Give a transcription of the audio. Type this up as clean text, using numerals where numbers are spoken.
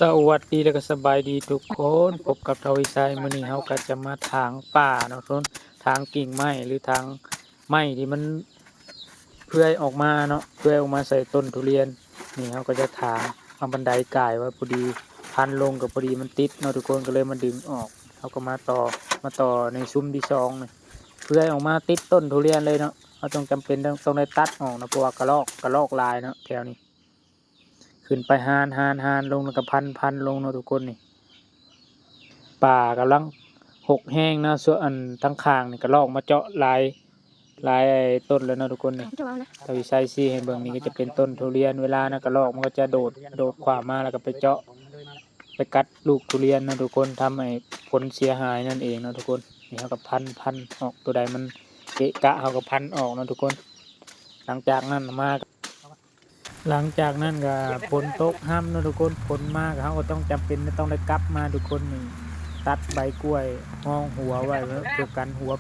สวัสดีและก็สบายดีทุกคนพบกับทวิชัยมื้อนี้เฮาก็จะมาถางป่าเนาะทุกคนถางกิ่งไม้หรือถางไม้ที่มันเพื่อยออกมาเนาะเพื่อยออกมาใส่ต้นทุเรียนนี่เฮาก็จะถางเอาบันไดก่ายไว้พอดีพันลงกับพอดีมันติดเนาะทุกคนก็เลยมาดึงออกเฮาก็มาต่อในซุ้มที่สองนี่เพื่อยออกมาติดต้นทุเรียนเลยเนาะเฮาต้องจำเป็นต้องได้ตัดออกนะเพราะว่ากระรอกลายเนาะแถวนี้ ขึ้นไปหานลงแล้วก็พันลงเนาะทุกคนนี่ป่ากำลังหกแห้งนะส่วนอันทั้งข้างนี่ก็ลอกมาเจาะลายไอ้ต้นแล้วเนาะทุกคนนี่จะเอานะถ้าวิชัยซี่ให้เบิ่งนี่ก็จะเป็นต้นทุเรียนเวลานะก็ลอกมันก็จะโดดขวามาแล้วก็ไปเจาะไปกัดลูกทุเรียนนะทุกคนทำให้ผลเสียหายนั่นเองเนาะทุกคนนี่เขาก็พันออกตัวใดมันเกะกะเขาก็พันออกเนาะทุกคนหลังจากนั้นมา หลังจากนั้นก็ฝนตกห้ามนะทุกคนฝนมากเขาก็ต้องจำเป็นต้องได้กลับมาทุกคนนี่ตัดใบกล้วยห้องหัวไว้เพื่อกันหัว